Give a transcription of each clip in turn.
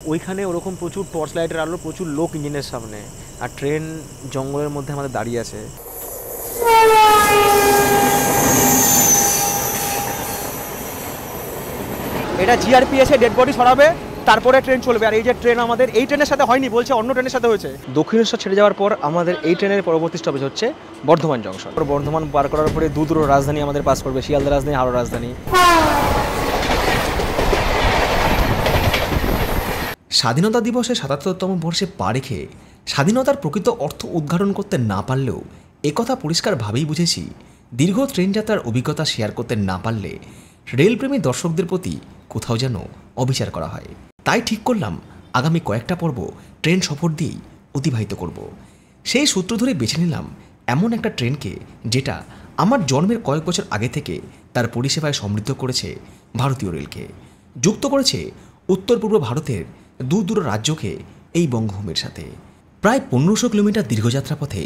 ওইখানে ওরকম প্রচুর টর্চ লাইটের আলো, প্রচুর লোক ইঞ্জিনের সামনে, আর ট্রেন জঙ্গলের মধ্যে আমাদের দাঁড়িয়ে আছে। এটা জিআরপিএস এর ডেড বডি সরাবে, তারপরে ট্রেন চলবে। আর এই যে ট্রেন আমাদের এই ট্রেনের সাথে হয়নি, বলছে অন্য ট্রেনের সাথে হয়েছে। দক্ষিণেশ্বর ছেড়ে যাওয়ার পর আমাদের এই ট্রেনের পরবর্তী স্টপেজ হচ্ছে বর্ধমান জংশন। বর্ধমান পার করার পরে দুটো রাজধানী আমাদের পাস করবে, শিয়ালদা রাজধানী, হাওড়া রাজধানী। স্বাধীনতা দিবসে ৭৭তম বর্ষে পা রেখে স্বাধীনতার প্রকৃত অর্থ উদ্ঘাটন করতে না পারলেও একথা পরিষ্কারভাবেই বুঝেছি, দীর্ঘ ট্রেন যাত্রার অভিজ্ঞতা শেয়ার করতে না পারলে রেলপ্রেমী দর্শকদের প্রতি কোথাও যেন অবিচার করা হয়। তাই ঠিক করলাম আগামী কয়েকটা পর্ব ট্রেন সফর দিয়েই অতিবাহিত করব। সেই সূত্র ধরে বেছে নিলাম এমন একটা ট্রেনকে যেটা আমার জন্মের কয়েক বছর আগে থেকে তার পরিষেবায় সমৃদ্ধ করেছে ভারতীয় রেলকে, যুক্ত করেছে উত্তর পূর্ব ভারতের দূর দূর রাজ্যকে এই বঙ্গভূমির সাথে। প্রায় ১৫০০ কিলোমিটার দীর্ঘযাত্রা পথে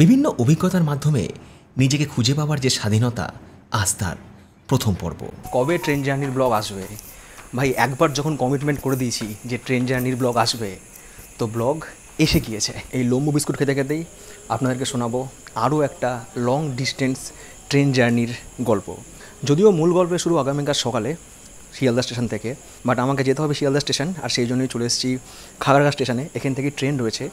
বিভিন্ন অভিজ্ঞতার মাধ্যমে নিজেকে খুঁজে পাওয়ার যে স্বাধীনতা, আজ তার প্রথম পর্ব। কবে ট্রেন জার্নির ব্লগ আসবে ভাই? একবার যখন কমিটমেন্ট করে দিয়েছি যে ট্রেন জার্নির ব্লগ আসবে, তো ব্লগ এসে গিয়েছে। এই লম্বু বিস্কুট খেতে খেতেই আপনাদেরকে শোনাবো আরও একটা লং ডিস্টেন্স ট্রেন জার্নির গল্প। যদিও মূল গল্পের শুরু আগামীকাল সকালে শিয়ালদা স্টেশন থেকে, বাট আমাকে যেতে হবে শিয়ালদা স্টেশন, আর সেই জন্যই চলে এসেছি খাগড়াঘাট স্টেশনে। এখান থেকে ট্রেন রয়েছে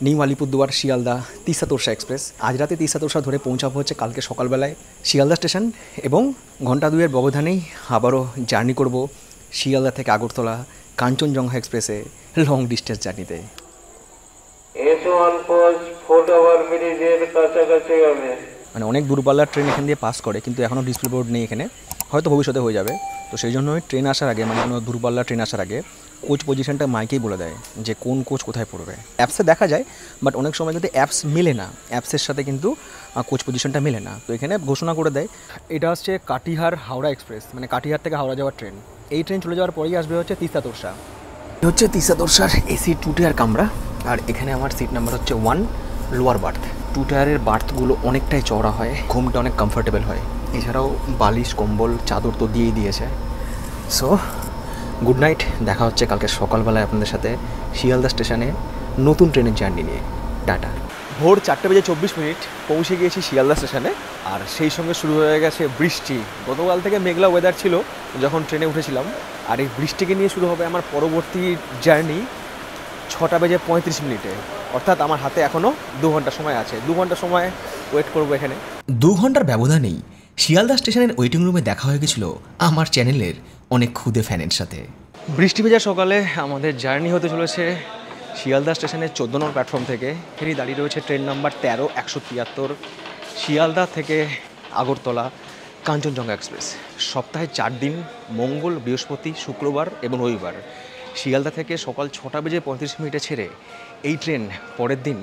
নিউ আলিপুরদুয়ার শিয়ালদা তিস্তা তোরসা এক্সপ্রেস। আজ রাতে তিস্তা তোরসা ধরে পৌঁছাবো হচ্ছে কালকে সকালবেলায় শিয়ালদা স্টেশন, এবং ঘন্টা দুয়ের ব্যবধানেই আবারও জার্নি করব শিয়ালদা থেকে আগরতলা কাঞ্চনজঙ্ঘা এক্সপ্রেসে লং ডিস্টেন্স জার্নিতে। মানে অনেক দূরপাল্লার ট্রেন এখান দিয়ে পাস করে, কিন্তু এখনও ডিসপ্লে বোর্ড নেই এখানে, হয়তো ভবিষ্যতে হয়ে যাবে। তো সেই জন্যই ট্রেন আসার আগে, মানে কোনো দূরপাল্লার ট্রেন আসার আগে কোচ পজিশনটা মাইকেই বলে দেয় যে কোন কোচ কোথায় পড়বে। অ্যাপসে দেখা যায়, বাট অনেক সময় কিন্তু অ্যাপস মেলে না, অ্যাপসের সাথে কিন্তু কোচ পজিশনটা মেলে না। তো এখানে ঘোষণা করে দেয়। এটা হচ্ছে কাটিহার হাওড়া এক্সপ্রেস, মানে কাটিহার থেকে হাওড়া যাওয়ার ট্রেন। এই ট্রেন চলে যাওয়ার পরেই আসবে হচ্ছে তিস্তা তোরসা। হচ্ছে তিস্তা তোরসার এসি 2 টায়ার কামরা, আর এখানে আমার সিট নাম্বার হচ্ছে 1 লোয়ার বার্থ। 2 টায়ারের বার্থগুলো অনেকটাই চওড়া হয়, ঘুমটা অনেক কমফোর্টেবল হয়। এছাড়াও বালিশ, কম্বল, চাদর তো দিয়েই দিয়েছে। সো গুড নাইট, দেখা হচ্ছে কালকে সকালবেলায় আপনাদের সাথে শিয়ালদা স্টেশনে নতুন ট্রেনের জার্নি নিয়ে। টাটা। ভোর 4:24 পৌঁছে গিয়েছি শিয়ালদা স্টেশনে, আর সেই সঙ্গে শুরু হয়ে গেছে বৃষ্টি। গতকাল থেকে মেঘলা ওয়েদার ছিল যখন ট্রেনে উঠেছিলাম, আর এই বৃষ্টিকে নিয়ে শুরু হবে আমার পরবর্তী জার্নি 6:35। অর্থাৎ আমার হাতে এখনও 2 ঘন্টা সময় আছে। 2 ঘন্টা সময় ওয়েট করবো এখানে। 2 ঘন্টার ব্যবধানেই শিয়ালদা স্টেশনের ওয়েটিং রুমে দেখা হয়ে গেছিল আমার চ্যানেলের অনেক ক্ষুদে ফ্যানের সাথে। বৃষ্টি ভেজা সকালে আমাদের জার্নি হতে চলেছে শিয়ালদা স্টেশনের 14 নম্বর প্ল্যাটফর্ম থেকে। এখানে দাঁড়িয়ে রয়েছে ট্রেন নাম্বার 13-173 শিয়ালদা থেকে আগরতলা কাঞ্চনজঙ্ঘা এক্সপ্রেস। সপ্তাহে 4 দিন, মঙ্গল, বৃহস্পতি, শুক্রবার এবং রবিবার শিয়ালদা থেকে সকাল 6:35 ছেড়ে এই ট্রেন পরের দিন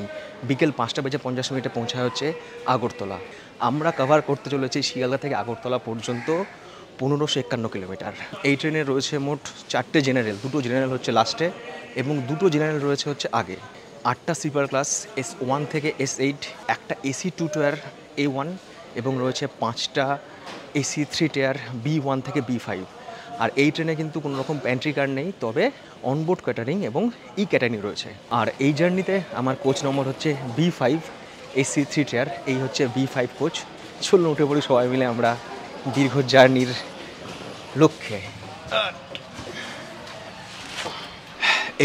বিকেল 5:50 পৌঁছায় হচ্ছে আগরতলা। আমরা কভার করতে চলেছি শিয়ালদা থেকে আগরতলা পর্যন্ত 1551 কিলোমিটার। এই ট্রেনে রয়েছে মোট 4টে জেনারেল, 2টো জেনারেল হচ্ছে লাস্টে এবং 2টো জেনারেল রয়েছে হচ্ছে আগে। 8টা স্লিপার ক্লাস S1 থেকে S8, একটা এসি 2 টায়ার A1 এবং রয়েছে 5টা এসি 3 টায়ার B1 থেকে B5। আর এই ট্রেনে কিন্তু কোনো রকম প্যান্ট্রি কার নেই, তবে অনবোর্ড ক্যাটারিং এবং ই ক্যাটারিং রয়েছে। আর এই জার্নিতে আমার কোচ নম্বর হচ্ছে B5 এসি 3 টায়ার, এই হচ্ছে B5 কোচ। চলুন উঠে পড়ি সবাই মিলে আমরা দীর্ঘ জার্নির লক্ষ্যে।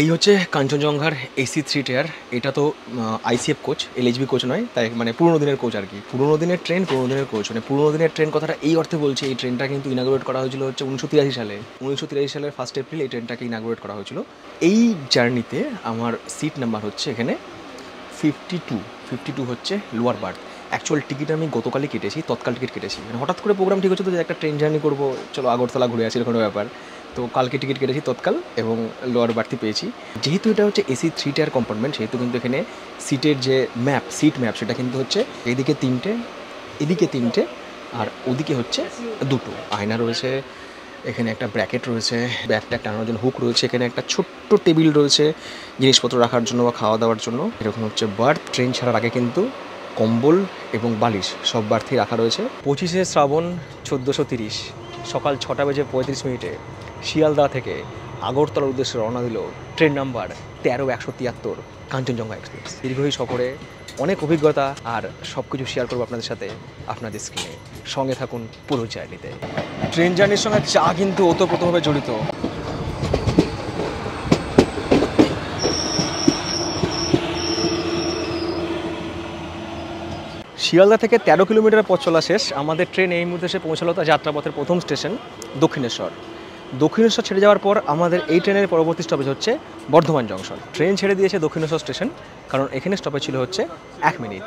এই হচ্ছে কাঞ্চনজঙ্ঘার এসি 3 টায়ার। এটা তো ICF কোচ, LHB কোচ নয়, তাই মানে পুরোনো দিনের কোচ আর কি। পুরোনো দিনের ট্রেন, পুরোনো দিনের কোচ। মানে পুরোনো দিনের ট্রেন কথাটা এই অর্থে বলছি, এই ট্রেনটা কিন্তু ইনাগুরেট করা হয়েছিল হচ্ছে 1983 সালে। 1983 সালের 1 এপ্রিল এই ট্রেনটাকে ইনাগুরেট করা হয়েছিল। এই জার্নিতে আমার সিট নাম্বার হচ্ছে এখানে 52 হচ্ছে লোয়ার বার্থ। অ্যাকচুয়াল টিকিট আমি গতকালই কেটেছি, তৎকাল টিকিট কেটেছি। মানে হঠাৎ করে প্রোগ্রাম ঠিক হচ্ছে তো যে একটা ট্রেন জার্নি করবো, চলো আগরতলা ঘুরে আসি, এরকম ব্যাপার। তো কালকে টিকিট কেটেছি তৎকাল এবং লোয়ার বার্থই পেয়েছি। যেহেতু এটা হচ্ছে এসি 3 টায়ার কম্পার্টমেন্ট, সেহেতু কিন্তু এখানে সিটের যে ম্যাপ, সিট ম্যাপ, সেটা কিন্তু হচ্ছে এদিকে 3টে, এদিকে 3টে, আর ওদিকে হচ্ছে 2টো। আয়না রয়েছে, এখানে একটা ব্র্যাকেট রয়েছে, ব্যাগটা টানানোর জন্য হুক রয়েছে, এখানে একটা ছোট্ট টেবিল রয়েছে জিনিসপত্র রাখার জন্য বা খাওয়া দাওয়ার জন্য। এরকম হচ্ছে বার্থ। ট্রেন ছাড়ার আগে কিন্তু কম্বল এবং বালিশ সব বার্থেই রাখা রয়েছে। 25শে শ্রাবণ 1430 সকাল 6:35 শিয়ালদা থেকে আগরতলার উদ্দেশ্যে রওনা দিল ট্রেন নাম্বার 13-173 কাঞ্চনজঙ্ঘা এক্সপ্রেস। দীর্ঘ এই সফরে অনেক অভিজ্ঞতা আর সব কিছু শেয়ার করবো আপনাদের সাথে আপনাদের স্ক্রিনে। সঙ্গে থাকুন পুরো জার্নিতে। ট্রেন জার্নির সঙ্গে চা কিন্তু ওতপ্রোতভাবে জড়িত। শিয়ালদা থেকে 13 কিলোমিটার পথ চলা শেষ। আমাদের ট্রেন এই মুহূর্তে এসে পৌঁছালো তার যাত্রাপথের প্রথম স্টেশন দক্ষিণেশ্বর। দক্ষিণেশ্বর ছেড়ে যাওয়ার পর আমাদের এই ট্রেনের পরবর্তী স্টপেজ হচ্ছে বর্ধমান জংশন। ট্রেন ছেড়ে দিয়েছে দক্ষিণেশ্বর স্টেশন, কারণ এখানে স্টপেজ ছিল হচ্ছে 1 মিনিট।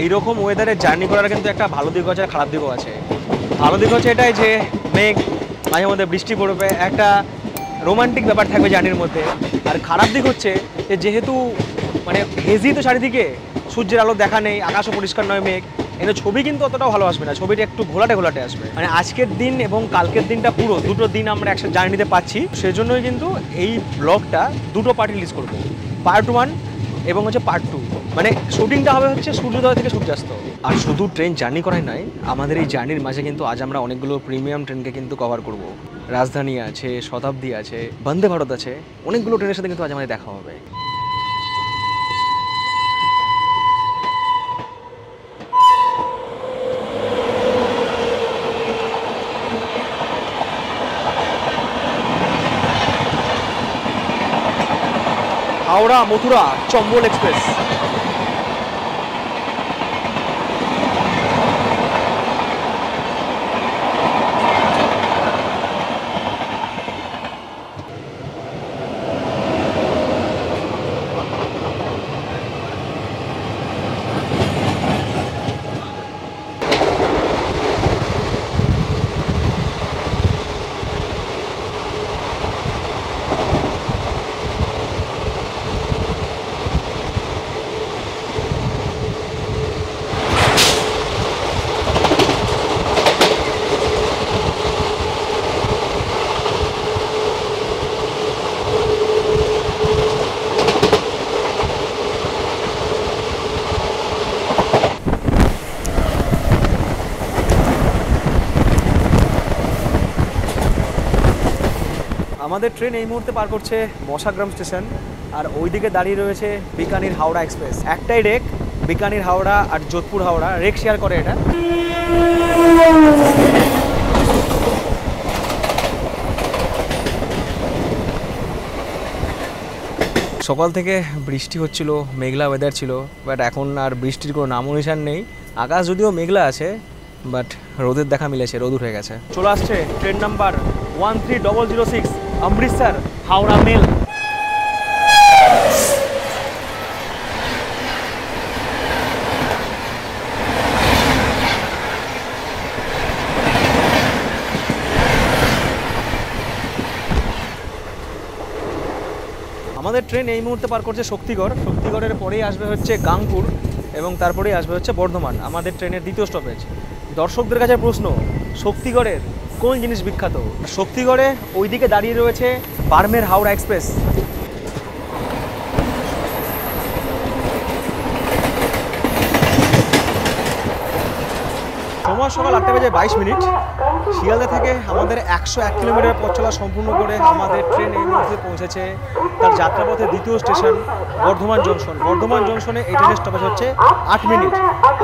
এইরকম ওয়েদারে জার্নি করার কিন্তু একটা ভালো দিক আছে আর খারাপ দিকও আছে। ভালো দিক হচ্ছে এটাই যে মেঘ, মাঝে মধ্যে বৃষ্টি পড়বে, একটা রোমান্টিক ব্যাপার থাকবে জার্নির মধ্যে। আর খারাপ দিক হচ্ছে যে যেহেতু মানে হেজি তো চারিদিকে, সূর্যের আলো দেখা নেই, আকাশও পরিষ্কার নয়, মেঘ, এতে ছবি কিন্তু অতটাও ভালো আসবে না, ছবিটা একটু ঘোলাটে ঘোলাটে আসবে। মানে আজকের দিন এবং কালকের দিনটা পুরো দুটো দিন আমরা একসাথে জার্নিতে পাচ্ছি, সেজন্যই কিন্তু এই ব্লগটা দুটো পার্ট রিলিজ করবো, পার্ট 1 এবং হচ্ছে পার্ট 2। মানে শুটিংটা হবে হচ্ছে সূর্যোদয় থেকে সূর্যাস্ত। আর শুধু ট্রেন জার্নি করাই নয়, আমাদের এই জার্নির মাঝে কিন্তু আজ আমরা অনেকগুলো প্রিমিয়াম ট্রেনকে কিন্তু কভার করব। রাজধানী আছে, শতাব্দী আছে, বন্দে ভারত আছে, অনেকগুলো ট্রেনের সাথে কিন্তু আজ আমাদের দেখা হবে। হাওড়া মথুরা চম্বল এক্সপ্রেস। আমাদের ট্রেন এই মুহূর্তে পার করছে মশাগ্রাম স্টেশন, আর ওইদিকে দাঁড়িয়ে রয়েছে বিকানির হাওড়া এক্সপ্রেস। একটাই রেক, বিকানির হাওড়া আর যোধপুর হাওড়া রেক শেয়ার করে এটা। সকাল থেকে বৃষ্টি হচ্ছিল, মেঘলা ওয়েদার ছিল, বাট এখন আর বৃষ্টির কোনো নামও নিশান নেই। আকাশ যদিও মেঘলা আছে, বাট রোদের দেখা মিলেছে, রোদ উঠে গেছে। চলে আসছে train number 13006 Amritsar Howrah mail. আমাদের ট্রেন এই মুহূর্তে পার করছে শক্তিগড়। শক্তিগড়ের পরেই আসবে হচ্ছে গাংপুর এবং তারপরেই আসবে হচ্ছে বর্ধমান, আমাদের ট্রেনের দ্বিতীয় স্টপেজ। দর্শকদের কাছে প্রশ্ন, শক্তিগড়ের কোন জিনিস বিখ্যাত? শক্তিগড়ে ওইদিকে দাঁড়িয়ে রয়েছে বার্মের হাওড়া এক্সপ্রেস। সময় সকাল 8:22। শিয়ালদা থেকে আমাদের 101 কিলোমিটার পথ চলা সম্পূর্ণ করে আমাদের ট্রেন এই মুহূর্তে পৌঁছেছে তার যাত্রাপথের দ্বিতীয় স্টেশন বর্ধমান জংশন। বর্ধমান জংশনে এই ট্রেনের স্টপেজ হচ্ছে 8 মিনিট,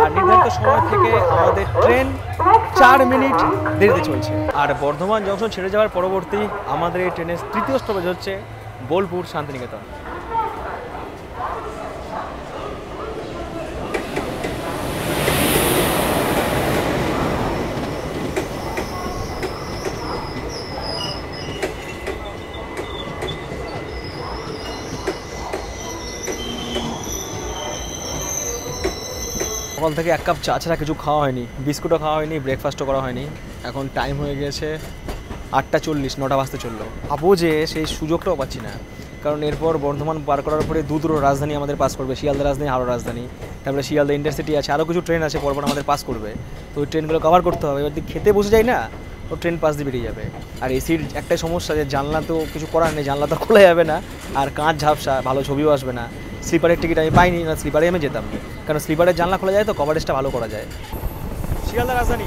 আর নির্ধারিত সময় থেকে আমাদের ট্রেন 4 মিনিট দেরিতে চলছে। আর বর্ধমান জংশন ছেড়ে যাওয়ার পরবর্তী আমাদের এই ট্রেনের তৃতীয় স্টপেজ হচ্ছে বোলপুর শান্তিনিকেতন। সকাল থেকে এক কাপ চা ছাড়া কিছু খাওয়া হয়নি, বিস্কুটও খাওয়া হয়নি, ব্রেকফাস্টও করা হয়নি। এখন টাইম হয়ে গেছে 8:40, 9টা বাজতে চললো। ভাবো যে সেই সুযোগটাও পাচ্ছি না, কারণ এরপর বর্ধমান পার করার পরে দুটো রাজধানী আমাদের পাস করবে, শিয়ালদা রাজধানী, হাওড়া রাজধানী, তারপরে শিয়ালদা ইন্টারসিটি আছে, আরও কিছু ট্রেন আছে পরপর আমাদের পাস করবে। তো ওই ট্রেনগুলো কভার করতে হবে। এবার যদি খেতে বসে যাই না, তো ট্রেন পাস দিয়ে বেরিয়ে যাবে। আর এসির একটাই সমস্যা যে জানলা তো কিছু করার নেই, জানলা তো খোলা যাবে না, আর কাঁচ ঝাপসা, ভালো ছবিও আসবে না। স্লিপারের টিকিট আমি পাইনি, না স্লিপারে আমি যেতাম, কারণ স্লিপারের জানলা খোলা যায় তো কভারেজটা ভালো করা যায়। শিয়ালদা রাজধানী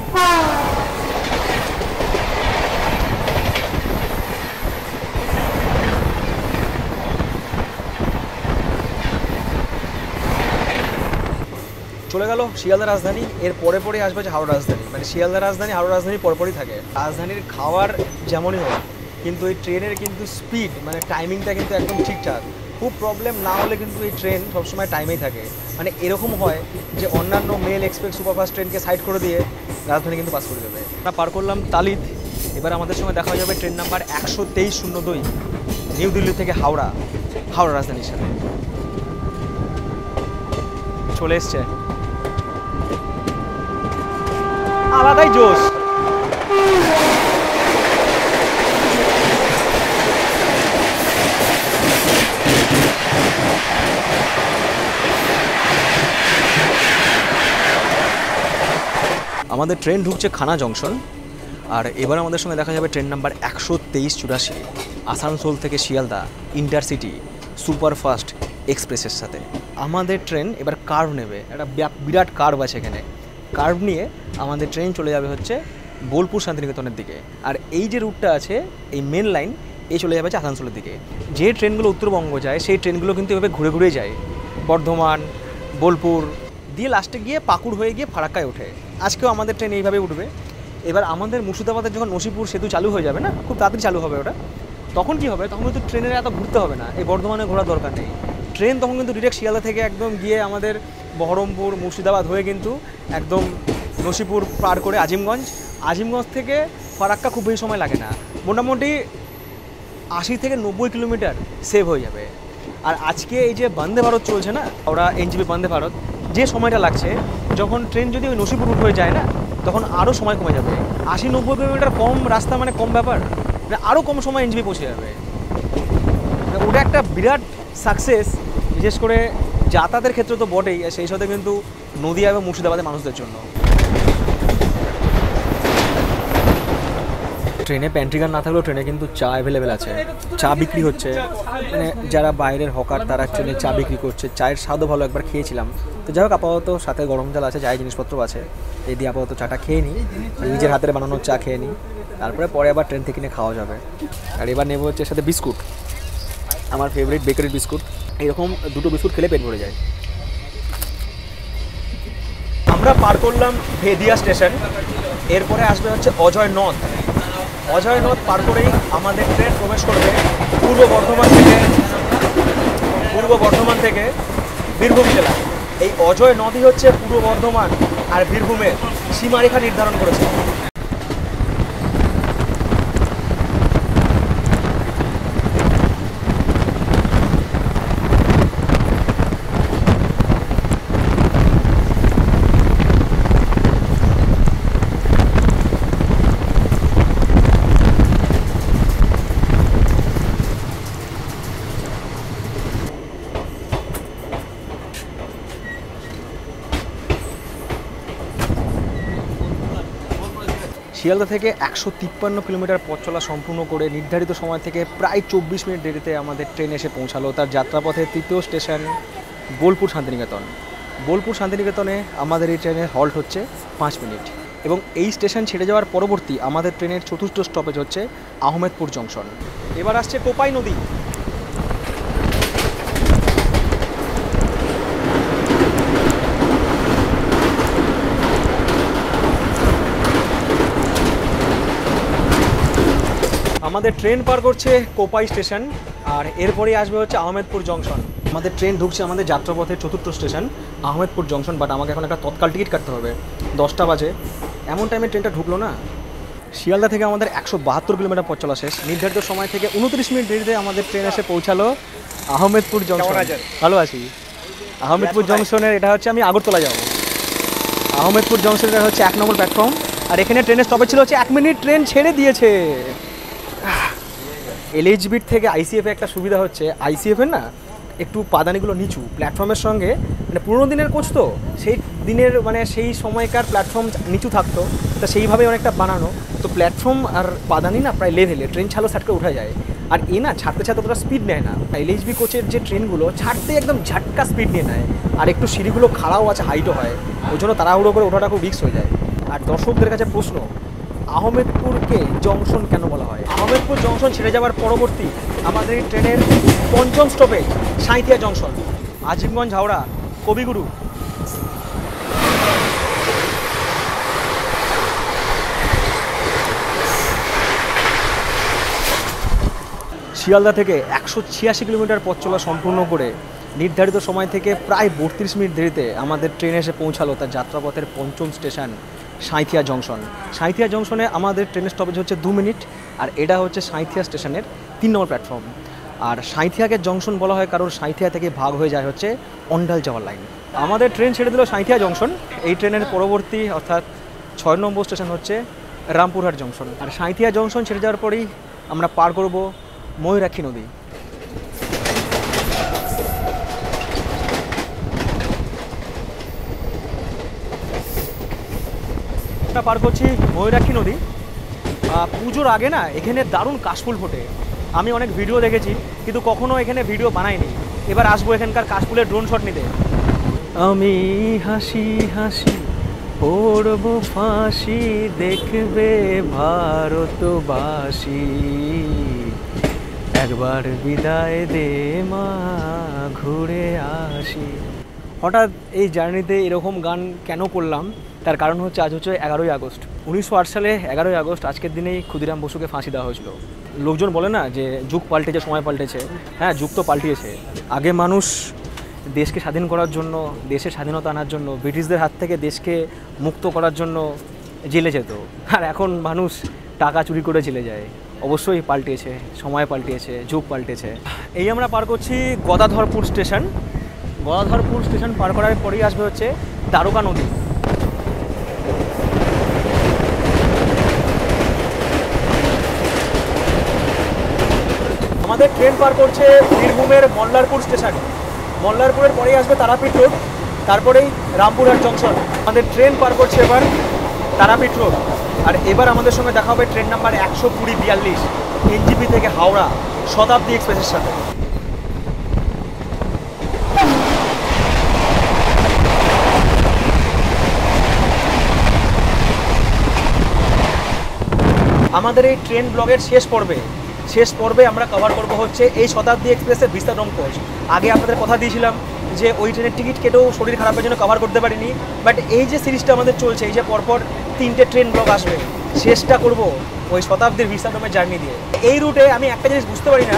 চলে গেল শিয়ালদা রাজধানী। এর পরে পরে আসবে যে হাওড়া রাজধানী, মানে শিয়ালদা রাজধানী হাওড়া রাজধানী পরপরই থাকে। রাজধানীর খাবার যেমনই হোক, কিন্তু এই ট্রেনের কিন্তু স্পিড মানে টাইমিংটা কিন্তু একদম ঠিকঠাক। খুব প্রবলেম না হলে কিন্তু এই ট্রেন সবসময় টাইমেই থাকে। মানে এরকম হয় যে অন্যান্য মেল এক্সপ্রেস সুপারফাস্ট ট্রেনকে সাইড করে দিয়ে রাজধানী কিন্তু পাস করে দেবে। আমরা পার করলাম তালিত। এবার আমাদের সঙ্গে দেখা যাবে ট্রেন নাম্বার 12302 নিউ দিল্লি থেকে হাওড়া, হাওড়া রাজধানীর সাথে চলে এসছে। আলাদাই জোশ। আমাদের ট্রেন ঢুকছে খানা জংশন। আর এবার আমাদের সঙ্গে দেখা যাবে ট্রেন নাম্বার 12384 আসানসোল থেকে শিয়ালদা ইন্টারসিটি সুপারফাস্ট এক্সপ্রেসের সাথে। আমাদের ট্রেন এবার কার্ভ নেবে, একটা বিরাট কার্ভ আছে এখানে। কার্ভ নিয়ে আমাদের ট্রেন চলে যাবে হচ্ছে বোলপুর শান্তিনিকেতনের দিকে। আর এই যে রুটটা আছে, এই মেন লাইন, এই চলে যাবে হচ্ছে আসানসোলের দিকে। যে ট্রেনগুলো উত্তরবঙ্গ যায় সেই ট্রেনগুলো কিন্তু এভাবে ঘুরে ঘুরে যায়, বর্ধমান, বোলপুর দিয়ে লাস্টে গিয়ে পাকুড় হয়ে গিয়ে ফারাক্কায় ওঠে। আজকেও আমাদের ট্রেন এইভাবে উঠবে। এবার আমাদের মুর্শিদাবাদের যখন নসিপুর সেতু চালু হয়ে যাবে না, খুব তাড়াতাড়ি চালু হবে ওটা, তখন কি হবে, তখন কিন্তু ট্রেনের এত ঘুরতে হবে না, এই বর্ধমানে ঘোরার দরকার নেই। ট্রেন তখন কিন্তু ডিরেক্ট শিয়ালদা থেকে একদম গিয়ে আমাদের বহরমপুর, মুর্শিদাবাদ হয়ে কিন্তু একদম নসিপুর পার করে আজিমগঞ্জ, আজিমগঞ্জ থেকে ফারাক্কা খুব বেশি সময় লাগে না, মোটামুটি 80 থেকে 90 কিলোমিটার সেভ হয়ে যাবে। আর আজকে এই যে বন্দে ভারত চলছে না, ওরা এনজিপি বন্দে ভারত, যে সময়টা লাগছে, যখন ট্রেন যদি ওই নসিপুর রুট হয়ে যায় না, তখন আরও সময় কমে যাবে। 80-90 কিলোমিটার কম রাস্তা মানে কম ব্যাপার, আরও কম সময় এনজিপি পৌঁছে যাবে। ওটা একটা বিরাট সাকসেস, বিশেষ করে যাতায়াতের ক্ষেত্রে তো বটেই, আর সেই সাথে কিন্তু নদিয়া এবং মুর্শিদাবাদের মানুষদের জন্য। ট্রেনে প্যান্ট্রিগার না থাকলেও ট্রেনে কিন্তু চা অ্যাভেলেবেল আছে, চা বিক্রি হচ্ছে, মানে যারা বাইরের হকার তারা ট্রেনে চা বিক্রি করছে। চায়ের স্বাদও ভালো, একবার খেয়েছিলাম। তো যাই হোক, আপাতত সাথে গরম জল আছে, চায়ের জিনিসপত্র আছে, এই দিয়ে আপাতত চাটা খেয়ে নিই, নিজের হাতের বানানোর চা খেয়ে নিই, তারপরে পরে আবার ট্রেন থেকে কিনে খাওয়া যাবে। আর এবার নেবো হচ্ছে সাথে বিস্কুট, আমার ফেভারিট বেকারি বিস্কুট। এরকম দুটো বিস্কুট খেলে পেট ভরে যায়। আমরা পার করলাম ভেদিয়া স্টেশন, এরপরে আসবে হচ্ছে অজয় নদ। অজয় নদ পার করেই আমাদের ট্রেন প্রবেশ করবে পূর্ব বর্ধমান থেকে বীরভূম জেলা। এই অজয় নদই হচ্ছে পূর্ব বর্ধমান আর বীরভূমের সীমারেখা নির্ধারণ করেছে। শিয়ালদা থেকে 153 কিলোমিটার পথ চলা সম্পূর্ণ করে নির্ধারিত সময় থেকে প্রায় 24 মিনিট দেরিতে আমাদের ট্রেন এসে পৌঁছালো তার যাত্রাপথের তৃতীয় স্টেশন বোলপুর শান্তিনিকেতন। বোলপুর শান্তিনিকেতনে আমাদের এই ট্রেনের হল্ট হচ্ছে 5 মিনিট, এবং এই স্টেশন ছেড়ে যাওয়ার পরবর্তী আমাদের ট্রেনের চতুর্থ স্টপেজ হচ্ছে আহমেদপুর জংশন। এবার আসছে কোপাই নদী। আমাদের ট্রেন পার করছে কোপাই স্টেশন, আর এরপরেই আসবে হচ্ছে আহমেদপুর জংশন। আমাদের ট্রেন ঢুকছে আমাদের যাত্রাপথের চতুর্থ স্টেশন আহমেদপুর জংশন, বাট আমাকে এখন একটা তৎকাল টিকিট কাটতে হবে। 10টা বাজে, এমন টাইমে ট্রেনটা ঢুকলো না। শিয়ালদা থেকে আমাদের 172 কিলোমিটার পথ চলা শেষ, নির্ধারিত সময় থেকে 29 মিনিট দেরিতে আমাদের ট্রেন এসে পৌঁছালো আহমেদপুর জংশন। ভালো আছি। আহমেদপুর জংশনের এটা হচ্ছে আমি আগরতলা যাব। আহমেদপুর জংশনটা হচ্ছে 1 নম্বর প্ল্যাটফর্ম, আর এখানে ট্রেনের স্টপেজ ছিল হচ্ছে 1 মিনিট, ট্রেন ছেড়ে দিয়েছে। এলএইচবির থেকে আইসিএফে একটা সুবিধা হচ্ছে, আইসিএফের না একটু পাদানিগুলো নিচু প্ল্যাটফর্মের সঙ্গে, মানে পুরোনো দিনের কোচ তো সেই দিনের মানে সেই সময়কার প্ল্যাটফর্ম নিচু থাকতো, তা সেইভাবে অনেকটা বানানো, তো প্ল্যাটফর্ম আর পাদানি না প্রায় লেভেলে, ট্রেন ছাড়লেও সাটকে উঠা যায়। আর এ না ছাড়তে ছাড়তে অতটা স্পিড নেয় না, এলএইচবি কোচের যে ট্রেনগুলো ছাড়তে একদম ঝাটকা স্পিড নিয়ে নেয়, আর একটু সিঁড়িগুলো খাড়াও আছে, হাইটও হয়, ওই জন্য তাড়াহুড়ো করে ওঠাটা খুব রিস্ক হয়ে যায়। আর দর্শকদের কাছে প্রশ্ন, আহমেদপুরকে জংশন কেন বলা হয়? আহমেদপুর জংশন ছেড়ে যাওয়ার পরবর্তী আমাদের ট্রেনের 5ম স্টপেজ সাঁইথিয়া জংশন, আজিমগঞ্জ হাওড়া কবিগুরু। শিয়ালদা থেকে 186 কিলোমিটার পথ চলা সম্পূর্ণ করে নির্ধারিত সময় থেকে প্রায় 32 মিনিট দেরিতে আমাদের ট্রেন এসে পৌঁছালো তার যাত্রাপথের 5ম স্টেশন সাঁইথিয়া জংশন। সাঁইথিয়া জংশনে আমাদের ট্রেনের স্টপেজ হচ্ছে 2 মিনিট, আর এটা হচ্ছে সাঁইথিয়া স্টেশনের 3 নম্বর প্ল্যাটফর্ম। আর সাঁইথিয়াকে জংশন বলা হয় কারণ সাঁইথিয়া থেকে ভাগ হয়ে যায় হচ্ছে অন্ডাল যাওয়ার লাইন। আমাদের ট্রেন ছেড়ে দিল সাঁইথিয়া জংশন, এই ট্রেনের পরবর্তী অর্থাৎ 6 নম্বর স্টেশন হচ্ছে রামপুরহাট জংশন। আর সাঁইথিয়া জংশন ছেড়ে যাওয়ার পরেই আমরা পার করব ময়ূরাক্ষী নদী। আমরা পার করছি ময়ূরাক্ষী নদী। পুজোর আগে না এখানে দারুণ কাশফুল ফোটে, আমি অনেক ভিডিও দেখেছি কিন্তু কখনো এখানে ভিডিও বানাইনি, এবার আসবো এখানকার কাশফুলের ড্রোন শট নিতে। আমি হাসি হাসি পড়ব ফাঁসি, দেখবে ভারতবাসী, একবার বিদায় দে মা ঘুরে আসি। হঠাৎ এই জার্নিতে এরকম গান কেন করলাম তার কারণ হচ্ছে আজ হচ্ছে 11ই আগস্ট। 1908 সালে 11ই আগস্ট আজকের দিনেই ক্ষুদিরাম বসুকে ফাঁসি দেওয়া হয়েছিল। লোকজন বলে না যে যুগ পাল্টেছে, সময় পাল্টেছে, হ্যাঁ যুগ তো পাল্টিয়েছে। আগে মানুষ দেশকে স্বাধীন করার জন্য, দেশের স্বাধীনতা আনার জন্য, ব্রিটিশদের হাত থেকে দেশকে মুক্ত করার জন্য জেলে যেত, আর এখন মানুষ টাকা চুরি করে জেলে যায়। অবশ্যই পাল্টিয়েছে, সময় পাল্টিয়েছে, যুগ পাল্টেছে। এই আমরা পার করছি গদাধরপুর স্টেশন। গদাধরপুর স্টেশন পার করার পরেই আসবে হচ্ছে দ্বারকা নদী। আমাদের ট্রেন পার করছে বীরভূমের মল্লারপুর স্টেশন। মল্লারপুরের পরেই আসবে তারাপীঠ রোড, তারপরেই রামপুরহাট জংশন। আমাদের ট্রেন পার করছে এবার তারাপীঠ রোড। আর এবার আমাদের সঙ্গে দেখা হবে ট্রেন নাম্বার 120-42 এনজিপি থেকে হাওড়া শতাব্দী এক্সপ্রেসের সাথে। আমাদের এই ট্রেন ব্লগের শেষ পর্বে আমরা কভার করব হচ্ছে এই শতাব্দী এক্সপ্রেসের বিস্তারম কোচ। আগে আপনাদের কথা দিয়েছিলাম যে ওই ট্রেনের টিকিট কেটেও শরীর খারাপের জন্য কভার করতে পারিনি, বাট এই যে সিরিজটা আমাদের চলছে, এই যে পরপর 3টে ট্রেন ব্লগ আসবে, শেষটা করব ওই শতাব্দীর বিস্তারমের জার্নি দিয়ে। এই রুটে আমি একটা জিনিস বুঝতে পারি না,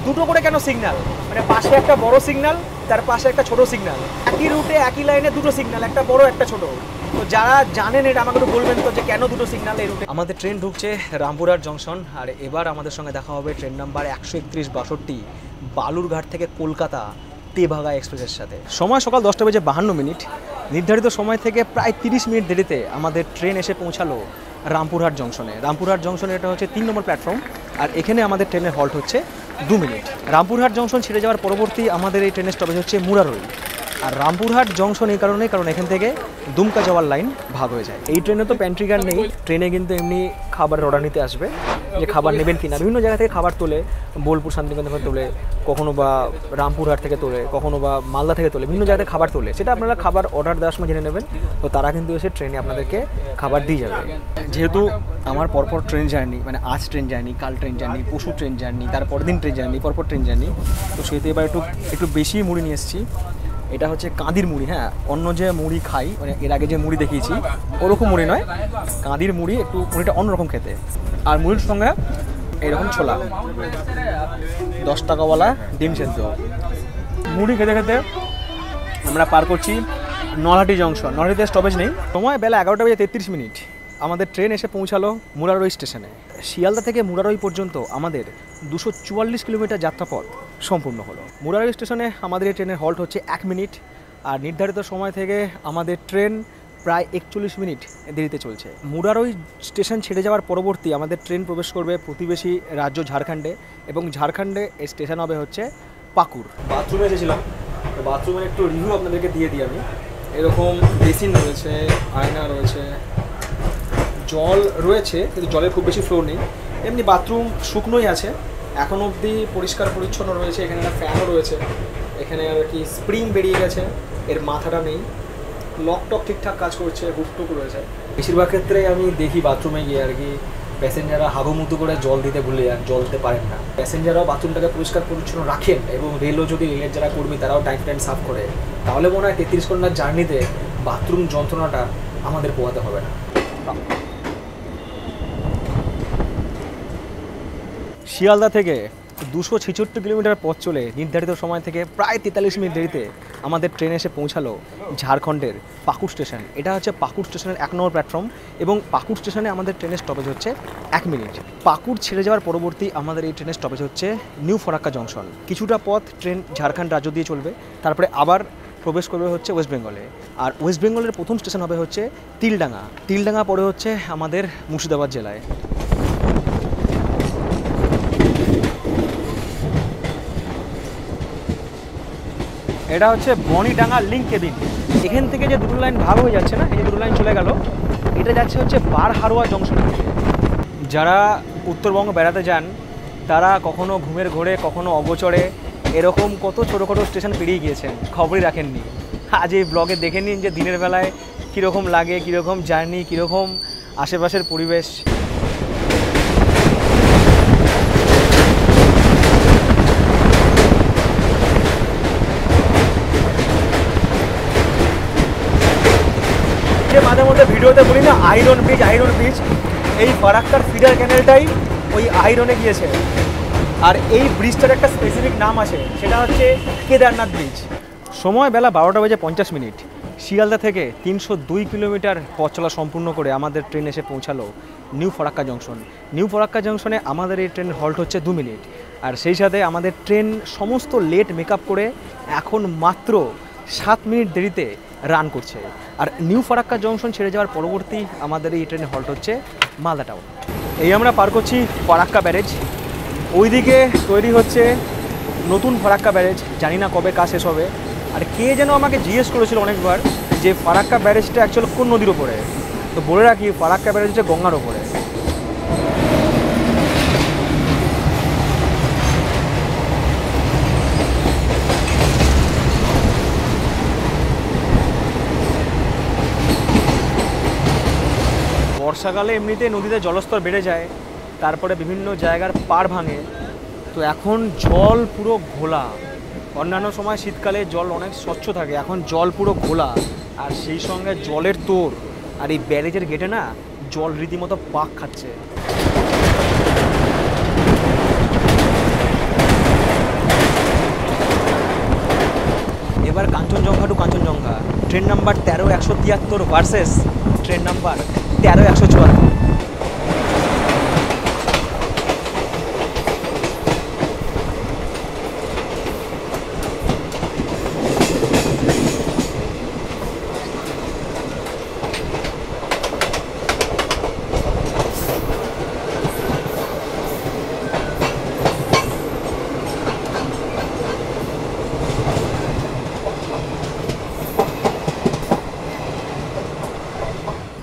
দুটো করে কেন সিগন্যাল, মানে পাশে একটা বড় সিগন্যাল, তার পাশে একটা ছোট সিগন্যাল। একই রুটে একই লাইনে দুটো সিগন্যাল, একটা বড় একটা ছোট। তো যারা জানেন এটা আমাকে একটু বলবেন তো যে কেন দুটো সিগন্যাল এই রুটে। আমাদের ট্রেন ঢুকছে রামপুরহাট জংশন, আর এবার আমাদের সঙ্গে দেখা হবে ট্রেন নাম্বার 131-62 বালুরঘাট থেকে কলকাতা তেভাগা এক্সপ্রেসের সাথে। সময় সকাল 10:52। নির্ধারিত সময় থেকে প্রায় 30 মিনিট দেরিতে আমাদের ট্রেন এসে পৌঁছালো রামপুরহাট জংশনে। রামপুরহাট জংশনে এটা হচ্ছে 3 নম্বর প্ল্যাটফর্ম, আর এখানে আমাদের ট্রেনের হল্ট হচ্ছে 2 মিনিট। রামপুরহাট জংশন ছেড়ে যাওয়ার পরবর্তী আমাদের এই ট্রেনের স্টপেজ হচ্ছে মুরারই। আর রামপুরহাট জংশন এই কারণে, কারণ এখান থেকে দুমকা যাওয়ার লাইন ভাগ হয়ে যায়। এই ট্রেনে তো প্যান্ট্রি কার নেই, ট্রেনে কিন্তু এমনি খাবারের অর্ডার নিতে আসবে, যে খাবার নেবেন কিনা। বিভিন্ন জায়গা থেকে খাবার তোলে, বোলপুর শান্তিনিকেতন তোলে, কখনো বা রামপুরহাট থেকে তোলে, কখনো বা মালদা থেকে তোলে, বিভিন্ন জায়গায় খাবার তোলে। সেটা আপনারা খাবার অর্ডার দেওয়ার সময় জেনে নেবেন, তো তারা কিন্তু এসে ট্রেনে আপনাদেরকে খাবার দিয়ে যাবে। যেহেতু আমার পরপর ট্রেন জার্নি, মানে আজ ট্রেন জার্নি, কাল ট্রেন জার্নি, পরশু ট্রেন জার্নি, তারপর দিন ট্রেন জার্নি, পরপর ট্রেন জার্নি, তো সেহেতু এবার একটু বেশি মুড়ি নিয়ে এসেছি। এটা হচ্ছে কাঁদির মুড়ি। হ্যাঁ, অন্য যে মুড়ি খাই, মানে এর আগে যে মুড়ি দেখিয়েছি ওরকম মুড়ি নয়, কাঁদির মুড়ি, একটু মুড়িটা অন্যরকম খেতে। আর মুড়ির সঙ্গে এরকম ছোলা, 10 টাকাওয়ালা ডিম সেদ্ধ। মুড়ি খেতে খেতে আমরা পার করছি নলহাটি জংশন। নলহাটিতে স্টপেজ নেই। সময় বেলা 11:33। আমাদের ট্রেন এসে পৌঁছালো মুরারই স্টেশনে। শিয়ালদা থেকে মুরারই পর্যন্ত আমাদের 244 কিলোমিটার যাত্রাপথ সম্পূর্ণ হলো। মুরারই স্টেশনে আমাদের এই ট্রেনের হল্ট হচ্ছে 1 মিনিট। আর নির্ধারিত সময় থেকে আমাদের ট্রেন প্রায় 41 মিনিট দেরিতে চলছে। মুরারই স্টেশন ছেড়ে যাওয়ার পরবর্তী আমাদের ট্রেন প্রবেশ করবে প্রতিবেশী রাজ্য ঝাড়খণ্ডে, এবং ঝাড়খণ্ডে এই স্টেশন হবে হচ্ছে পাকুড়। বাথরুমে এসেছিলাম, তো বাথরুমের একটু রিভিউ আপনাদেরকে দিয়ে দিই আমি। এরকম বেসিন রয়েছে, আয়না রয়েছে, জল রয়েছে, কিন্তু জলের খুব বেশি ফ্লো নেই। এমনি বাথরুম শুকনোই আছে, এখন অবধি পরিষ্কার পরিচ্ছন্ন রয়েছে। এখানে একটা ফ্যানও রয়েছে, এখানে আর কি স্প্রিং বেরিয়ে গেছে, এর মাথাটা নেই। লকটক ঠিকঠাক কাজ করছে, হুকটুক রয়েছে। বেশিরভাগ ক্ষেত্রে আমি দেখি বাথরুমে গিয়ে আর কি প্যাসেঞ্জাররা হাগুমুতু করে জল দিতে ভুলে যান, জল দিতে পারেন না। প্যাসেঞ্জাররাও বাথরুমটাকে পরিষ্কার পরিচ্ছন্ন রাখেন, এবং রেলও যদি রেলের যারা কর্মী তারাও টাইম টাইম সাফ করে, তাহলে মনে হয় 33 ঘন্টার জার্নিতে বাথরুম যন্ত্রণাটা আমাদের পোহাতে হবে না। শিয়ালদা থেকে 266 কিলোমিটার পথ চলে নির্ধারিত সময় থেকে প্রায় 43 মিনিট দেরিতে আমাদের ট্রেন এসে পৌঁছালো ঝাড়খণ্ডের পাকুড় স্টেশন। এটা হচ্ছে পাকুড় স্টেশনের 1 নম্বর প্ল্যাটফর্ম, এবং পাকুড় স্টেশনে আমাদের ট্রেনের স্টপেজ হচ্ছে 1 মিনিট। পাকুড় ছেড়ে যাওয়ার পরবর্তী আমাদের এই ট্রেনের স্টপেজ হচ্ছে নিউ ফরাক্কা জংশন। কিছুটা পথ ট্রেন ঝাড়খণ্ড রাজ্য দিয়ে চলবে, তারপরে আবার প্রবেশ করবে হচ্ছে ওয়েস্ট বেঙ্গলে। আর ওয়েস্ট বেঙ্গলের প্রথম স্টেশন হবে হচ্ছে তিলডাঙ্গা। তিলডাঙ্গা পড়ে হচ্ছে আমাদের মুর্শিদাবাদ জেলায়। এটা হচ্ছে বনিডাঙ্গা লিঙ্ক কেবিন। এখান থেকে যে দুটো লাইন ভাগ হয়ে যাচ্ছে না, এই যে দুটো লাইন চলে গেল, এটা যাচ্ছে হচ্ছে বারহারোয়া জংশনে। যারা উত্তরবঙ্গ বেড়াতে যান তারা কখনো ঘুমের ঘোরে, কখনো অগোচরে এরকম কত ছোটোখাটো স্টেশন পেরিয়ে গিয়েছেন, খবরই রাখেননি। আজ এই ব্লগে দেখে নিন যে দিনের বেলায় কীরকম লাগে, কীরকম জার্নি, কীরকম আশেপাশের পরিবেশ। মাঝে মধ্যে ভিডিওতে বলি না আয়রন ব্রিজ, আয়রন ব্রিজ, এই ফারাক্কার ফিডার ক্যানেলটাই ওই আয়রনে গিয়েছে। আর এই ব্রিজটার একটা স্পেসিফিক নাম আছে, সেটা হচ্ছে কেদারনাথ ব্রিজ। সময় বেলা 12:50। শিয়ালদা থেকে 302 কিলোমিটার পথ চলা সম্পূর্ণ করে আমাদের ট্রেন এসে পৌঁছালো new Farakka junction. New Farakka জংশনে আমাদের এই ট্রেন হল্ট হচ্ছে 2 মিনিট। আর সেই সাথে আমাদের ট্রেন সমস্ত লেট মেকআপ করে এখন মাত্র 7 মিনিট দেরিতে রান করছে। আর নিউ ফারাক্কা জংশন ছেড়ে যাওয়ার পরবর্তী আমাদের এই ট্রেনে হল্ট হচ্ছে মালদা টাউন। এই আমরা পার করছি ফারাক্কা ব্যারেজ, ওইদিকে তৈরি হচ্ছে নতুন ফারাক্কা ব্যারেজ, জানি না কবে কাজ শেষ হবে। আর কে যেন আমাকে জিজ্ঞেস করেছিল অনেকবার যে ফারাক্কা ব্যারেজটা অ্যাকচুয়াল কোন নদীর ওপরে, তো বলে রাখি ফারাক্কা ব্যারেজ হচ্ছে গঙ্গার ওপরে। বর্ষাকালে এমনিতে নদীতে জলস্তর বেড়ে যায়, তারপরে বিভিন্ন জায়গার পাড় ভাঙে, তো এখন জল পুরো ঘোলা। অন্যান্য সময় শীতকালে জল অনেক স্বচ্ছ থাকে, এখন জল পুরো ঘোলা, আর সেই সঙ্গে জলের তোড়। আর এই ব্যারেজের গেটে না জল রীতিমতো পাক খাচ্ছে। এবার Kanchenjunga to Kanchenjunga, train number 13-173 versus train number 13-174।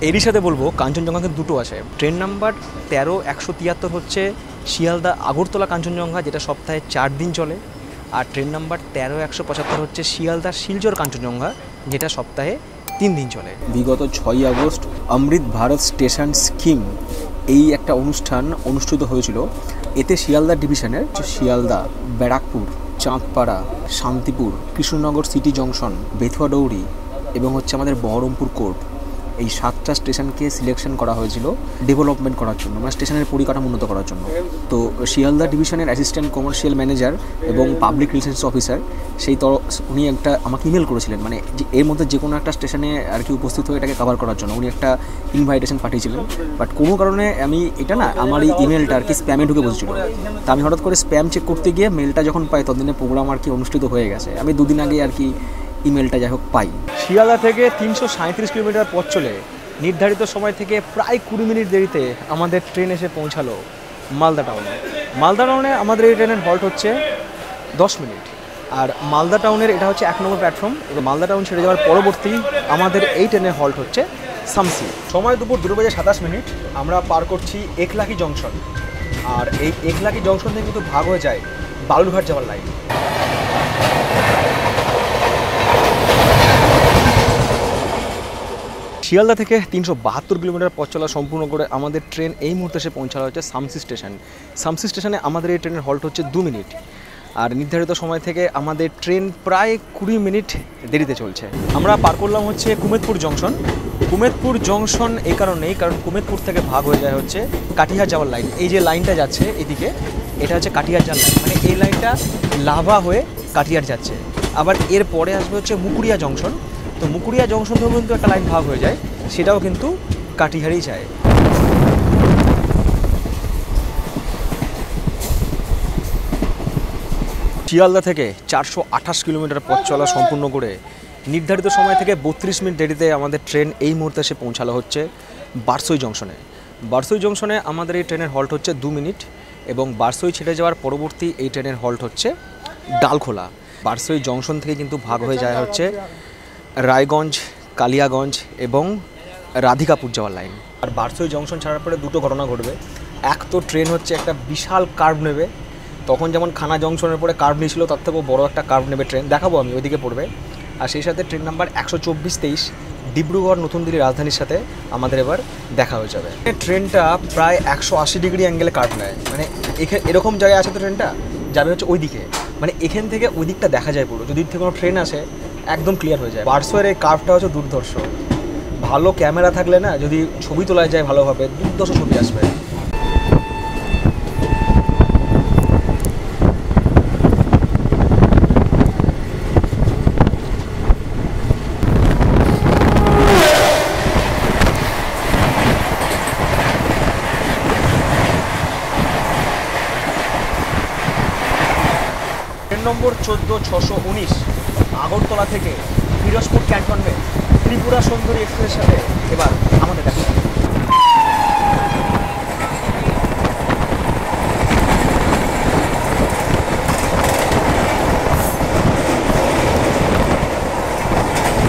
এরই সাথে বলবো কাঞ্চনজঙ্ঘা কিন্তু দুটো আছে। ট্রেন নাম্বার 13-173 হচ্ছে শিয়ালদা আগরতলা কাঞ্চনজঙ্ঘা, যেটা সপ্তাহে 4 দিন চলে। আর ট্রেন নাম্বার 13-175 হচ্ছে শিয়ালদা শিলচর কাঞ্চনজঙ্ঘা, যেটা সপ্তাহে 3 দিন চলে। বিগত 6ই আগস্ট অমৃত ভারত স্টেশন স্কিম এই একটা অনুষ্ঠান অনুষ্ঠিত হয়েছিল। এতে শিয়ালদা ডিভিশনের Sealdah, Barrackpore, Chandpara, Shantipur, Krishnanagar city junction, Bethua dowry এবং হচ্ছে আমাদের বহরমপুর কোর্ট, এই 7টা স্টেশনকে সিলেকশন করা হয়েছিল ডেভেলপমেন্ট করার জন্য, মানে স্টেশনের পরিকাঠামো উন্নত করার জন্য। তো শিয়ালদা ডিভিশনের অ্যাসিস্ট্যান্ট কমার্শিয়াল ম্যানেজার এবং পাবলিক রিলেশনস অফিসার উনি একটা আমাকে ইমেল করেছিলেন, মানে এর মধ্যে যে কোনো একটা স্টেশনে আর কি উপস্থিত হয়ে এটাকে কভার করার জন্য উনি একটা ইনভাইটেশন পাঠিয়েছিলেন। বাট কোনো কারণে আমি এটা না আমার এই ইমেলটা আর কি স্প্যামে ঢুকে বসেছিল। তা আমি হঠাৎ করে স্প্যাম চেক করতে গিয়ে মেলটা যখন পাই ততদিনে প্রোগ্রাম আর কি অনুষ্ঠিত হয়ে গেছে। আমি 2 দিন আগে আর কি ইমেলটা যাই হোক পাই। শিয়ালদা থেকে 337 কিলোমিটার পথ চলে নির্ধারিত সময় থেকে প্রায় 20 মিনিট দেরিতে আমাদের ট্রেন এসে পৌঁছালো মালদা টাউনে। মালদা টাউনে আমাদের এই ট্রেনের হল্ট হচ্ছে 10 মিনিট। আর মালদা টাউনের এটা হচ্ছে 1 নম্বর প্ল্যাটফর্ম। এবং মালদা টাউন ছেড়ে যাওয়ার পরবর্তী আমাদের এই ট্রেনের হল্ট হচ্ছে শামসি। সময় দুপুর 2:27। আমরা পার করছি একলাকি জংশন। আর এই একলাকি জংশন থেকে কিন্তু ভাগ হয়ে যায় বালুরঘাট যাওয়ার লাইন। শিয়ালদা থেকে 372 কিলোমিটার পথ চলা সম্পূর্ণ করে আমাদের ট্রেন এই মুহূর্তে এসে পৌঁছালো হচ্ছে শামসি স্টেশন। শামসি স্টেশনে আমাদের এই ট্রেনের হল্ট হচ্ছে 2 মিনিট। আর নির্ধারিত সময় থেকে আমাদের ট্রেন প্রায় 20 মিনিট দেরিতে চলছে। আমরা পার করলাম হচ্ছে কুমেদপুর জংশন। কুমেদপুর জংশন এই কারণেই, কারণ কুমেদপুর থেকে ভাগ হয়ে যায় হচ্ছে কাটিহার যাওয়ার লাইন। এই যে লাইনটা যাচ্ছে এদিকে, এটা হচ্ছে কাটিহার যাওয়ার লাইন, মানে এই লাইনটা লাভা হয়ে কাটিহার যাচ্ছে। আবার এর পরে আসবে হচ্ছে মুকুরিয়া জংশন। তো মুকুরিয়া জংশন থেকেও কিন্তু একটা লাইন ভাগ হয়ে যায়, সেটাও কিন্তু কাটিহারেই যায়। শিয়ালদা থেকে 428 কিলোমিটার পথ চলা সম্পূর্ণ করে নির্ধারিত সময় থেকে 32 মিনিট দেরিতে আমাদের ট্রেন এই মুহূর্তে এসে পৌঁছালো হচ্ছে বারসই জংশনে। বারসই জংশনে আমাদের এই ট্রেনের হল্ট হচ্ছে 2 মিনিট। এবং বারসই ছেড়ে যাওয়ার পরবর্তী এই ট্রেনের হল্ট হচ্ছে ডালখোলা। বারসই জংশন থেকে কিন্তু ভাগ হয়ে যায় হচ্ছে রায়গঞ্জ, কালিয়াগঞ্জ এবং রাধিকাপুর যাওয়ার লাইন। আর বারসই জংশন ছাড়ার পরে দুটো ঘটনা ঘটবে। এক তো ট্রেন হচ্ছে একটা বিশাল কার্ভ নেবে, তখন যেমন খানা জংশনের পরে কার্ভ নিয়েছিল তার থেকেও বড় একটা কার্ভ নেবে ট্রেন, দেখাবো আমি, ওইদিকে পড়বে। আর সেই সাথে ট্রেন নাম্বার 124-23 ডিব্রুগড় নতুন দিল্লি রাজধানীর সাথে আমাদের এবার দেখা হয়ে যাবে। ট্রেনটা প্রায় 180 ডিগ্রি অ্যাঙ্গেলে কার্ভ নেয়, মানে এরকম জায়গায় আছে তো ট্রেনটা যাবে হচ্ছে ওই দিকে, মানে এখান থেকে ওই দিকটা দেখা যায় পুরো। যদি থেকে কোনো ট্রেন আসে একদম ক্লিয়ার হয়ে যায়। বারসোয়ের এই কার্ভটা হচ্ছে দুর্ধর্ষ। ভালো ক্যামেরা থাকলে না, যদি ছবি তোলা যায় ভালোভাবে, দুর্ধর্ষ ছবি আসবে। নম্বর 14619 আগরতলা থেকে ফিরোজপুর ক্যান্টনমেন্ট ত্রিপুরা সুন্দরী এক্সপ্রেসের সাথে এবার আমাদের দেখা।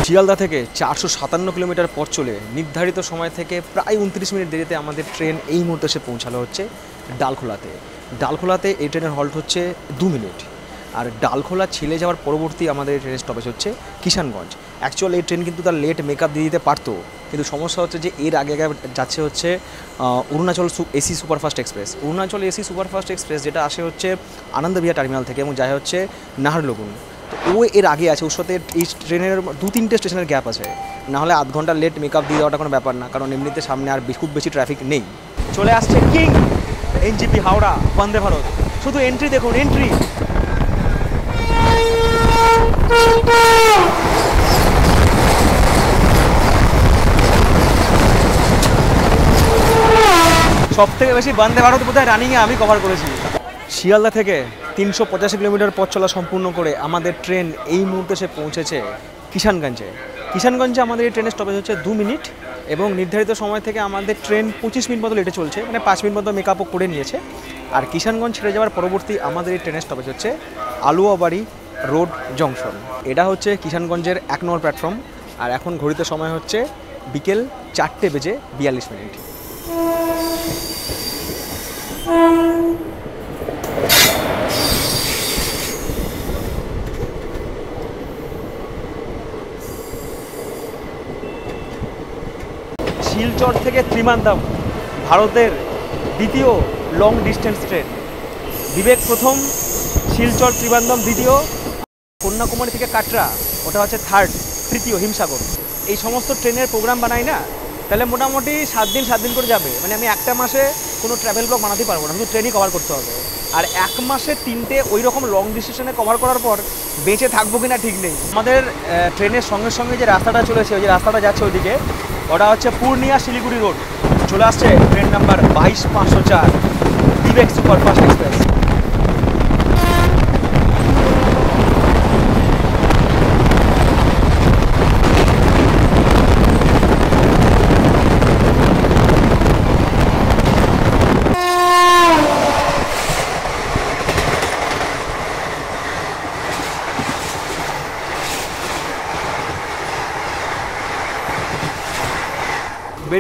শিয়ালদা থেকে 457 কিলোমিটার পথ চলে নির্ধারিত সময় থেকে প্রায় 29 মিনিট দেরিতে আমাদের ট্রেন এই মুহূর্তে এসে পৌঁছালো হচ্ছে ডালখোলাতে। ডালখোলাতে এই ট্রেনের হল্ট হচ্ছে 2 মিনিট। আর ডালখোলা ছেড়ে যাওয়ার পরবর্তী আমাদের ট্রেনের স্টপেজ হচ্ছে কিষানগঞ্জ। অ্যাকচুয়ালি এই ট্রেন কিন্তু তার লেট মেকআপ দিয়ে দিতে পারতো, কিন্তু সমস্যা হচ্ছে যে এর আগে যাচ্ছে হচ্ছে Arunachal AC superfast express. Arunachal AC superfast express যেটা আসে হচ্ছে আনন্দবিহার টার্মিনাল থেকে এবং যায় হচ্ছে নাহারলগুন। তো ও এর আগে আছে, ওর সাথে এই ট্রেনের 2-3টে স্টেশনের গ্যাপ আছে। নাহলে আধ ঘন্টা লেট মেকআপ দিয়ে দেওয়াটা কোনো ব্যাপার না, কারণ এমনিতে সামনে আর খুব বেশি ট্রাফিক নেই। চলে আসছে কিং এনজিপি হাওড়া বন্দে ভারত। শুধু এন্ট্রি দেখুন, এন্ট্রি। সব থেকে বেশি বন্দে ভারত বোধহয় রানিংয়ে আমি কভার করেছি। শিয়ালদা থেকে 385 কিলোমিটার পথ চলা সম্পূর্ণ করে আমাদের ট্রেন এই মুহূর্তে এসে পৌঁছেছে কিষানগঞ্জে। কিষানগঞ্জে আমাদের এই ট্রেনের স্টপেজ হচ্ছে 2 মিনিট এবং নির্ধারিত সময় থেকে আমাদের ট্রেন 25 মিনিট মতো লেটে চলছে, মানে 5 মিনিট মতো মেকআপও করে নিয়েছে। আর কিষানগঞ্জ ছেড়ে যাওয়ার পরবর্তী আমাদের এই ট্রেনের স্টপেজ হচ্ছে আলুয়াবাড়ি রোড জংশন। এটা হচ্ছে কিষানগঞ্জের 1 নম্বর প্ল্যাটফর্ম। আর এখন ঘড়িতে সময় হচ্ছে বিকেল 4:42। শিলচর থেকে ত্রিমান্দাম ভারতের দ্বিতীয় লং ডিস্টেন্স ট্রেন। বিবেক প্রথম, শিলচর ত্রিবান্ধম দ্বিতীয়, কন্যাকুমারী থেকে কাটরা ওটা হচ্ছে তৃতীয় হিমসাগর। এই সমস্ত ট্রেনের প্রোগ্রাম বানাই না, তাহলে মোটামুটি 7 দিন করে যাবে। মানে আমি একটা মাসে কোনো ট্রাভেল ব্লগ বানাতে পারবো না, শুধু ট্রেনই কভার করতে হবে। আর 1 মাসে 3টে ওই রকম লং ডিস্টেন্সে কভার করার পর বেঁচে থাকবো কিনা ঠিক নেই। আমাদের ট্রেনের সঙ্গে সঙ্গে যে রাস্তাটা চলেছে, ওই যে রাস্তাটা যাচ্ছে ওইদিকে, ওটা হচ্ছে পূর্ণিয়া শিলিগুড়ি রোড। চলে আসছে ট্রেন নাম্বার 22504 বিবেক সুপারফাস্ট এক্সপ্রেস।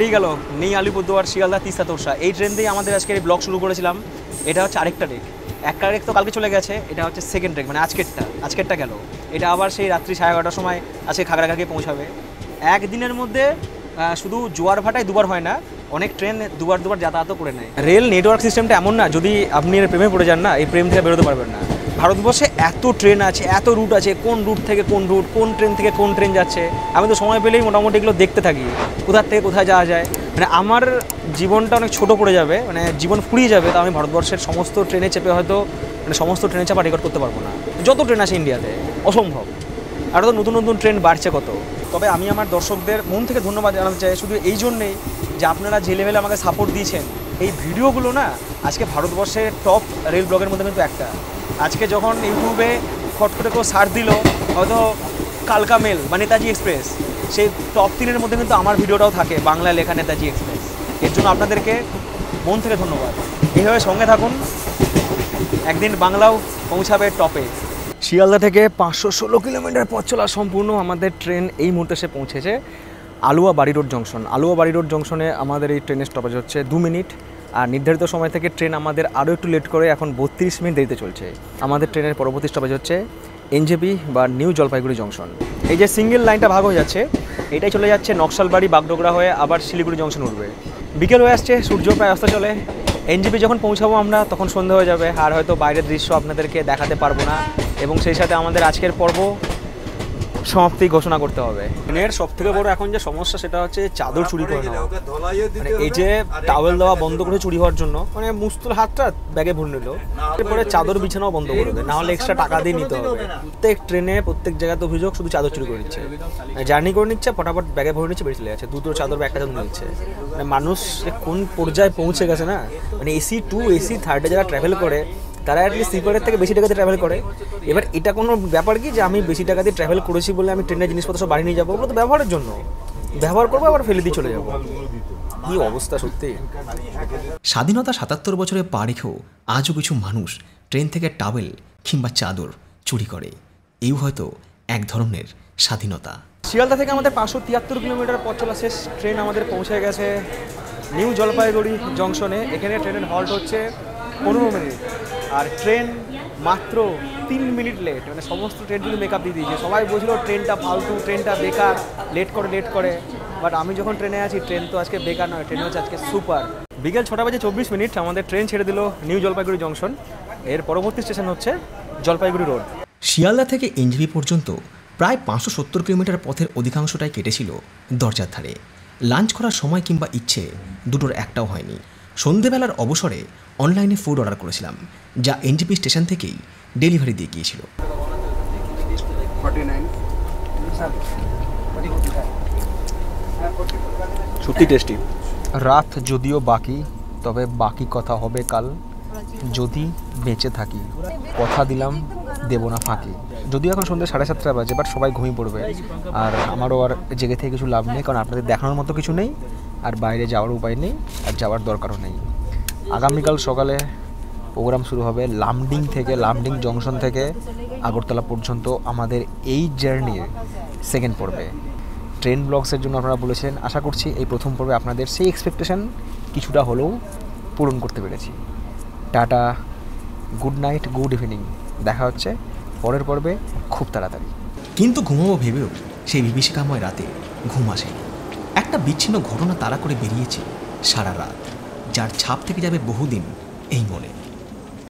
বেরিয়ে গেল নেই আলিপুরদুয়ার, শিয়ালদা, তিস্তা, তোরসা। এই ট্রেন দিয়েই আমাদের আজকের এই ব্লগ শুরু করেছিলাম। এটা হচ্ছে আরেকটা ট্রেক, একটা ট্রেক তো কালকে চলে গেছে, এটা হচ্ছে সেকেন্ড ট্রেক, মানে আজকেরটা গেল। এটা আবার সেই রাত্রি 11:30টার সময় আজকে খাগড়াঘাটে পৌঁছাবে। একদিনের মধ্যে শুধু জোয়ার ভাটায় দুবার হয় না, অনেক ট্রেন দুবার যাতায়াতও করে নেয়। রেল নেটওয়ার্ক সিস্টেমটা এমন না, যদি আপনি এর প্রেমে পড়ে যান না, এই প্রেম থেকে বেরোতে পারবেন না। ভারতবর্ষে এত ট্রেন আছে, এত রুট আছে, কোন রুট থেকে কোন রুট, কোন ট্রেন থেকে কোন ট্রেন যাচ্ছে, আমি তো সময় পেলেই মোটামুটি এগুলো দেখতে থাকি, কোথার থেকে কোথায় যাওয়া যায়। মানে আমার জীবনটা অনেক ছোট পড়ে যাবে, মানে জীবন ফুরিয়ে যাবে, তো আমি ভারতবর্ষের সমস্ত ট্রেনে চেপে হয়তো মানে সমস্ত ট্রেনে চাপা রেকর্ড করতে পারবো না। যত ট্রেন আছে ইন্ডিয়াতে, অসম্ভব। আরও তো নতুন নতুন ট্রেন বাড়ছে কত। তবে আমি আমার দর্শকদের মন থেকে ধন্যবাদ জানাতে চাই, শুধু এই জন্যেই যে আপনারা যে লেভেলে আমাকে সাপোর্ট দিয়েছেন। এই ভিডিওগুলো না আজকে ভারতবর্ষের টপ রেল ব্লগের মধ্যে কিন্তু একটা। আজকে যখন ইউটিউবে ফট করে কেউ সার্চ দিল হয়তো কালকা মেল বা নেতাজি এক্সপ্রেস, সেই টপ 3-এর মধ্যে কিন্তু আমার ভিডিওটাও থাকে, বাংলায় লেখা নেতাজি এক্সপ্রেস। এর জন্য আপনাদেরকে মন থেকে ধন্যবাদ। এইভাবে সঙ্গে থাকুন, একদিন বাংলাও পৌঁছাবে টপে। শিয়ালদা থেকে 516 কিলোমিটার পথ চলা সম্পূর্ণ আমাদের ট্রেন এই মুহূর্তে এসে পৌঁছেছে আলুয়া বাড়ি রোড জংশন। আলুয়া বাড়ি রোড জংশনে আমাদের এই ট্রেনের স্টপেজ হচ্ছে 2 মিনিট, আর নির্ধারিত সময় থেকে ট্রেন আমাদের আরও একটু লেট করে এখন 32 মিনিট দেরিতে চলছে। আমাদের ট্রেনের পরবর্তী স্টপেজ হচ্ছে এনজেপি বা নিউ জলপাইগুড়ি জংশন। এই যে সিঙ্গেল লাইনটা ভাগ হয়ে যাচ্ছে, এটাই চলে যাচ্ছে নকশালবাড়ি, বাগডোগরা হয়ে আবার শিলিগুড়ি জংশন উঠবে। বিকেল হয়ে আসছে, সূর্য প্রায় অস্ত চলে। এনজেপি যখন পৌঁছাবো আমরা তখন সন্ধ্যা হয়ে যাবে, আর হয়তো বাইরের দৃশ্য আপনাদেরকে দেখাতে পারবো না, এবং সেই সাথে আমাদের আজকের পর্ব সমাপ্তি ঘোষণা করতে হবে। ট্রেনের সব থেকে বড় এখন যে সমস্যা সেটা হচ্ছে চাদর চুরি করে নেওয়া। মানে এই যে টাওয়েল দেওয়া বন্ধ করে চুরি হওয়ার জন্য, মানে মুস্তুল হাতটা ব্যাগে ভরে নিল, এরপরে চাদর বিছানাও বন্ধ করে দেবে, না হলে এক্সট্রা টাকা দিয়ে নিতে হবে। প্রত্যেক ট্রেনে প্রত্যেক জায়গাতে অভিযোগ শুধু চাদর চুরি করে নিচ্ছে, জার্নি করে নিচ্ছে, ফটাফট ব্যাগে ভরে নিচ্ছে, বেরিয়ে চলে যাচ্ছে, দুটো চাদর বা একটা চাদর নিচ্ছে। মানে মানুষ কোন পর্যায়ে পৌঁছে গেছে না, মানে এসি 2 এসি 3 যারা ট্রাভেল করে তারা অ্যাটলিস্ট স্লিপারের থেকে বেশি টাকা দিয়ে ট্রাভেল করে। এবার এটা কোনো ব্যাপার কি যে আমি বেশি টাকা দিয়ে ট্রাভেল করেছি বলে আমি ট্রেনের জিনিসপত্র সব বাড়ি নিয়ে যাবো? ওগুলো তো ব্যবহারের জন্য, ব্যবহার করবো আবার ফেলে দিয়ে চলে যাবো। কি অবস্থা সত্যি। স্বাধীনতা 77 বছরে পা রেখেও আজও কিছু মানুষ ট্রেন থেকে টাওয়েল কিংবা চাদর চুরি করে। এই হয়তো এক ধরনের স্বাধীনতা। শিয়ালদা থেকে আমাদের 573 কিলোমিটার পথ চলা শেষ, ট্রেন আমাদের পৌঁছে গেছে নিউ জলপাইগুড়ি জংশনে। এখানে ট্রেনের হল্ট হচ্ছে 15 মিনিট, আর ট্রেন মাত্র 3 মিনিট লেট। মানে সমস্ত ট্রেন কিন্তু মেকআপ দিয়ে দিয়েছে, সবাই বলছিল ট্রেনটা ফালতু, ট্রেনটা বেকার, লেট করে। বাট আমি যখন ট্রেনে আছি, ট্রেন তো আজকে বেকার নয়, ট্রেন হচ্ছে আজকে সুপার। বিকেল 6:24 আমাদের ট্রেন ছেড়ে দিল নিউ জলপাইগুড়ি জংশন। এর পরবর্তী স্টেশন হচ্ছে জলপাইগুড়ি রোড। শিয়ালদা থেকে এনজেপি পর্যন্ত প্রায় 570 কিলোমিটার পথের অধিকাংশটাই কেটেছিল দরজার ধারে। লাঞ্চ করার সময় কিংবা ইচ্ছে দুটোর একটাও হয়নি। সন্ধেবেলার অবসরে অনলাইনে ফুড অর্ডার করেছিলাম, যা এনজেপি স্টেশন থেকেই ডেলিভারি দিয়ে গিয়েছিল। সত্যি টেস্টি। রাত যদিও বাকি, তবে বাকি কথা হবে কাল, যদি বেঁচে থাকি। কথা দিলাম দেব না ফাঁকি। যদিও এখন সন্ধ্যে 7:30 বাজে, বাট সবাই ঘুমিয়ে পড়বে, আর আমারও আর জেগে থেকে কিছু লাভ নেই, কারণ আপনাদের দেখানোর মতো কিছু নেই, আর বাইরে যাওয়ার উপায় নেই, আর যাওয়ার দরকারও নেই। আগামীকাল সকালে প্রোগ্রাম শুরু হবে লামডিং থেকে, লামডিং জংশন থেকে আগরতলা পর্যন্ত আমাদের এই জার্নির সেকেন্ড পর্বে। ট্রেন ব্লগসের জন্য আপনারা বলেছেন, আশা করছি এই প্রথম পর্বে আপনাদের সেই এক্সপেকটেশন কিছুটা হলেও পূরণ করতে পেরেছি। Tata, good night, good evening. দেখা হচ্ছে পরের পর্বে খুব তাড়াতাড়ি। কিন্তু ঘুমাবো ভেবেও সেই বিভীষিকাময় রাতে ঘুম আসেনি। একটা বিচ্ছিন্ন ঘটনা তাড়া করে বেরিয়েছে সারা রাত, যার ছাপ থেকে যাবে বহুদিন এই মনে।